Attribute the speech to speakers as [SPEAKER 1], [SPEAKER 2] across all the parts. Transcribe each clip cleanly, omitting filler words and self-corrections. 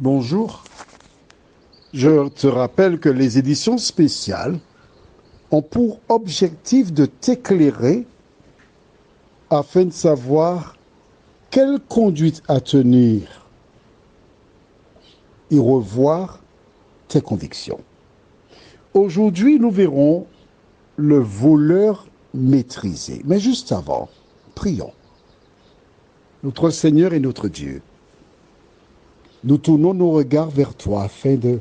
[SPEAKER 1] Bonjour. Je te rappelle que les éditions spéciales ont pour objectif de t'éclairer afin de savoir quelle conduite à tenir et revoir tes convictions. Aujourd'hui, nous verrons le voleur maîtrisé. Mais juste avant, prions. Notre Seigneur et notre Dieu, nous tournons nos regards vers toi afin de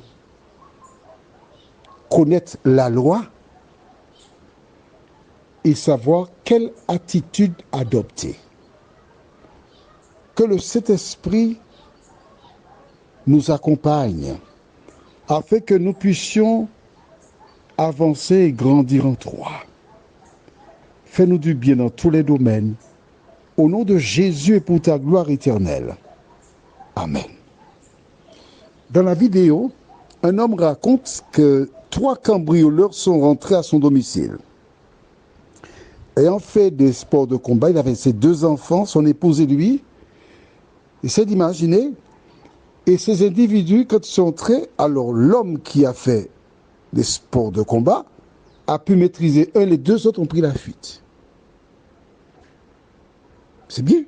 [SPEAKER 1] connaître la loi et savoir quelle attitude adopter. Que le Saint-Esprit nous accompagne afin que nous puissions avancer et grandir en toi. Fais-nous du bien dans tous les domaines. Au nom de Jésus et pour ta gloire éternelle. Amen. Dans la vidéo, un homme raconte que 3 cambrioleurs sont rentrés à son domicile. Ayant fait des sports de combat, il avait ses 2 enfants, son épouse et lui. Essaie d'imaginer. Et ces individus, quand ils sont entrés, alors l'homme qui a fait des sports de combat a pu maîtriser un, les 2 autres ont pris la fuite. C'est bien.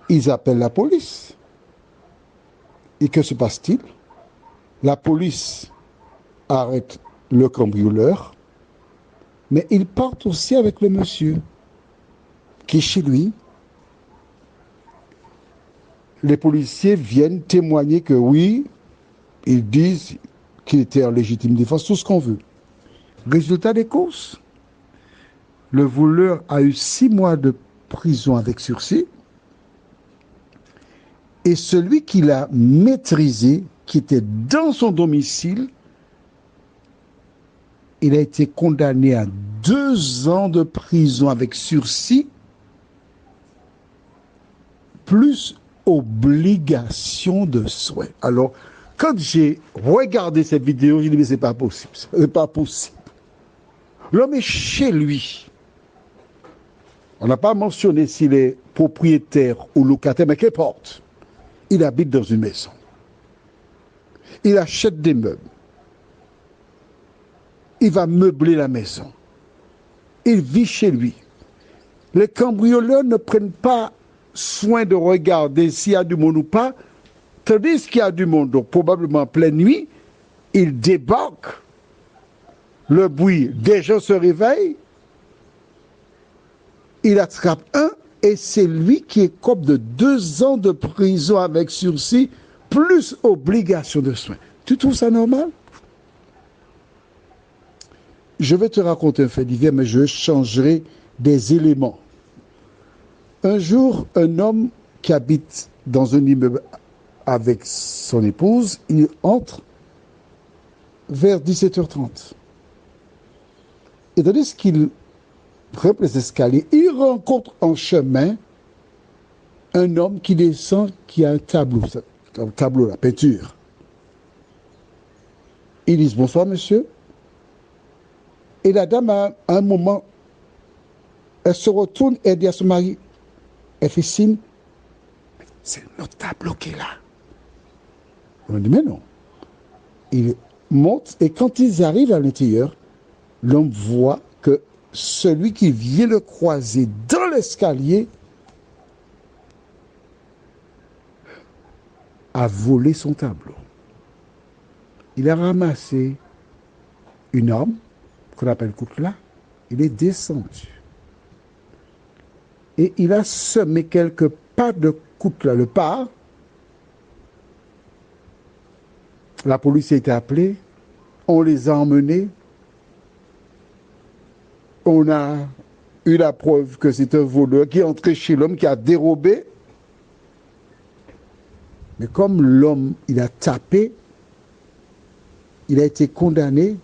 [SPEAKER 1] Ils appellent la police. Et que se passe-t-il? La police arrête le cambrioleur, mais ils partent aussi avec le monsieur qui est chez lui. Les policiers viennent témoigner que oui, ils disent qu'il était en légitime défense, tout ce qu'on veut. Résultat des courses, le voleur a eu 6 mois de prison avec sursis et celui qui l'a maîtrisé, qui était dans son domicile, il a été condamné à 2 ans de prison avec sursis, plus obligation de soins. Alors, quand j'ai regardé cette vidéo, j'ai dit, mais c'est pas possible. C'est pas possible. L'homme est chez lui. On n'a pas mentionné s'il est propriétaire ou locataire, mais qu'importe. Il habite dans une maison. Il achète des meubles. Il va meubler la maison. Il vit chez lui. Les cambrioleurs ne prennent pas soin de regarder s'il y a du monde ou pas, tandis qu'il y a du monde, donc probablement en pleine nuit, ils débarquent, le bruit, des gens se réveillent, il attrape un, et c'est lui qui écope de 2 ans de prison avec sursis, plus obligation de soins. Tu trouves ça normal? Je vais te raconter un fait divers, mais je changerai des éléments. Un jour, un homme qui habite dans un immeuble avec son épouse, il entre vers 17h30. Et tandis qu'il grimpe les escaliers, il rencontre en chemin un homme qui descend, qui a un tableau, la peinture. Ils disent bonsoir monsieur. Et la dame, à un moment, elle se retourne et dit à son mari, elle fait signe, c'est notre tableau qui est là. On dit mais non. Il monte et quand ils arrivent à l'intérieur, l'homme voit que celui qui vient le croiser dans l'escalier a volé son tableau. Il a ramassé une arme qu'on appelle coutelas. Il est descendu. Et il a semé quelques pas de coutelas. Le pas. La police a été appelée. On les a emmenés. On a eu la preuve que c'est un voleur qui est entré chez l'homme, qui a dérobé. Mais comme l'homme, il a tapé, il a été condamné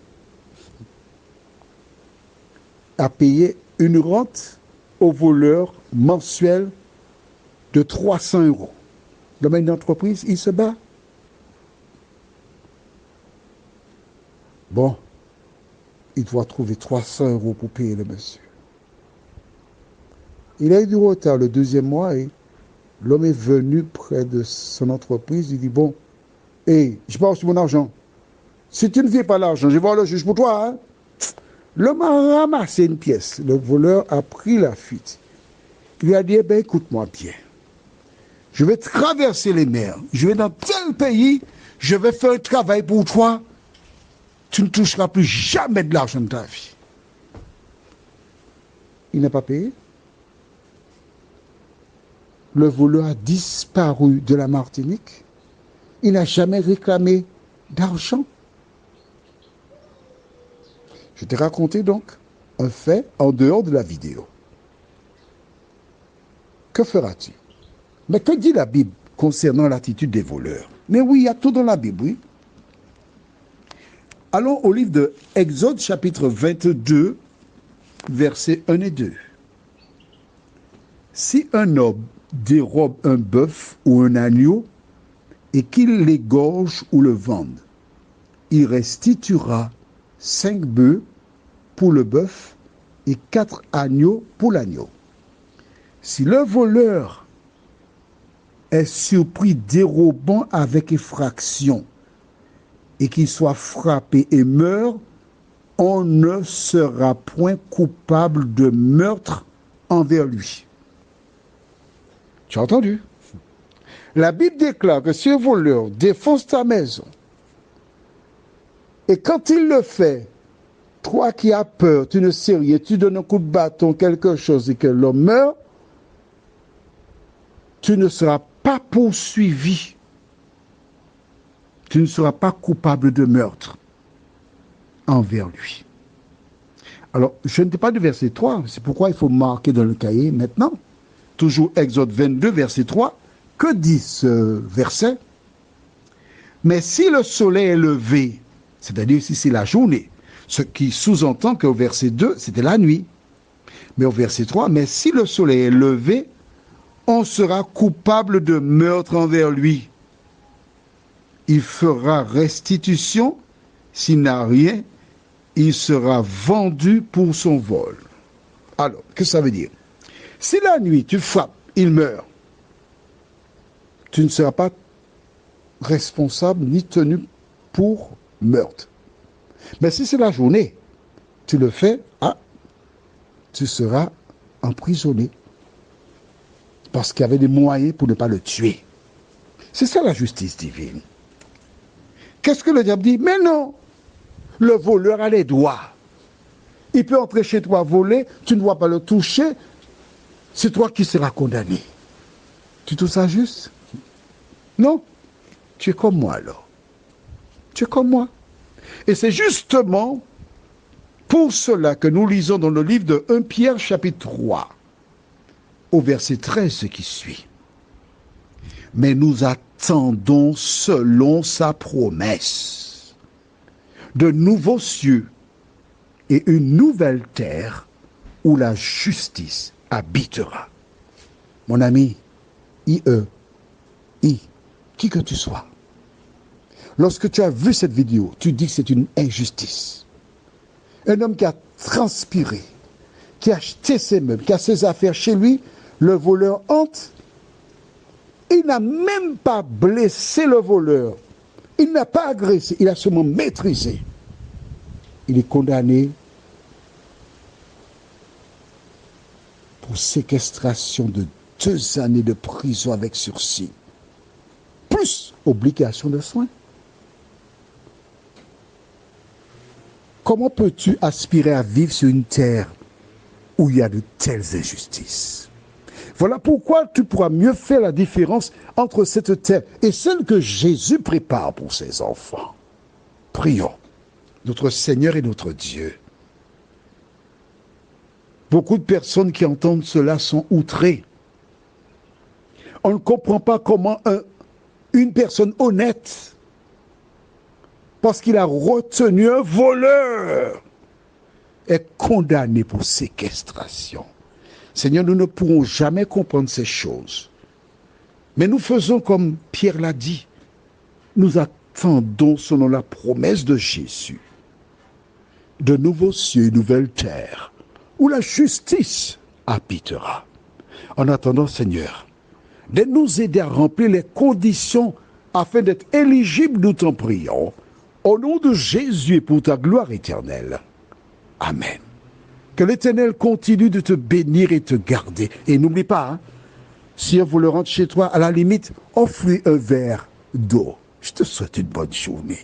[SPEAKER 1] à payer une rente au voleur mensuel de 300 €. L'homme a une entreprise, il se bat. Bon, il doit trouver 300 € pour payer le monsieur. Il a eu du retard le 2e mois et L'homme est venu près de son entreprise, il dit, bon, hey, je parle sur mon argent. Si tu ne viens pas l'argent, je vais voir le juge pour toi. Hein? L'homme a ramassé une pièce. Le voleur a pris la fuite. Il lui a dit, eh bien, écoute-moi bien. Je vais traverser les mers. Je vais dans tel pays. Je vais faire un travail pour toi. Tu ne toucheras plus jamais de l'argent de ta vie. Il n'a pas payé. Le voleur a disparu de la Martinique. Il n'a jamais réclamé d'argent. Je t'ai raconté donc un fait en dehors de la vidéo. Que feras-tu? Mais que dit la Bible concernant l'attitude des voleurs? Mais oui, il y a tout dans la Bible, oui. Allons au livre de Exode chapitre 22, versets 1 et 2. Si un homme dérobe un bœuf ou un agneau et qu'il l'égorge ou le vende, il restituera 5 bœufs pour le bœuf et 4 agneaux pour l'agneau. Si le voleur est surpris dérobant avec effraction et qu'il soit frappé et meurt, on ne sera point coupable de meurtre envers lui. Tu as entendu? La Bible déclare que si un voleur défonce ta maison, et quand il le fait, toi qui as peur, tu ne sais rien, tu donnes un coup de bâton, quelque chose, et que l'homme meurt, tu ne seras pas poursuivi. Tu ne seras pas coupable de meurtre envers lui. Alors, je ne dis pas du verset 3, c'est pourquoi il faut marquer dans le cahier maintenant. Toujours Exode 22, verset 3. Que dit ce verset? Mais si le soleil est levé, c'est-à-dire si c'est la journée, ce qui sous-entend qu'au verset 2, c'était la nuit. Mais au verset 3, mais si le soleil est levé, on sera coupable de meurtre envers lui. Il fera restitution. S'il n'a rien, il sera vendu pour son vol. Alors, qu'est-ce que ça veut dire? Si la nuit, tu frappes, il meurt, tu ne seras pas responsable ni tenu pour meurtre. Mais si c'est la journée, tu le fais, tu seras emprisonné. Parce qu'il y avait des moyens pour ne pas le tuer. C'est ça la justice divine. Qu'est-ce que le diable dit? Mais non, le voleur a les doigts. Il peut entrer chez toi voler, tu ne dois pas le toucher, c'est toi qui seras condamné. Tu trouves ça juste? Non, tu es comme moi alors. Tu es comme moi. Et c'est justement pour cela que nous lisons dans le livre de 1 Pierre chapitre 3, au verset 13 ce qui suit. Mais nous attendons selon sa promesse de nouveaux cieux et une nouvelle terre où la justice habitera. Mon ami, qui que tu sois, lorsque tu as vu cette vidéo, tu dis que c'est une injustice. Un homme qui a transpiré, qui a acheté ses meubles, qui a ses affaires chez lui, le voleur entre. Il n'a même pas blessé le voleur. Il n'a pas agressé, il a seulement maîtrisé. Il est condamné pour séquestration de 2 années de prison avec sursis, plus obligation de soins. Comment peux-tu aspirer à vivre sur une terre où il y a de telles injustices? Voilà pourquoi tu pourras mieux faire la différence entre cette terre et celle que Jésus prépare pour ses enfants. Prions, notre Seigneur et notre Dieu. Beaucoup de personnes qui entendent cela sont outrées. On ne comprend pas comment une personne honnête, parce qu'il a retenu un voleur, est condamné pour séquestration. Seigneur, nous ne pourrons jamais comprendre ces choses. Mais nous faisons comme Pierre l'a dit. Nous attendons selon la promesse de Jésus de nouveaux cieux et nouvelles terres où la justice habitera. En attendant, Seigneur, de nous aider à remplir les conditions afin d'être éligibles, nous t'en prions. Au nom de Jésus et pour ta gloire éternelle. Amen. Que l'Éternel continue de te bénir et te garder. Et n'oublie pas, hein, si on veut le rentrer chez toi, à la limite, offre-lui un verre d'eau. Je te souhaite une bonne journée.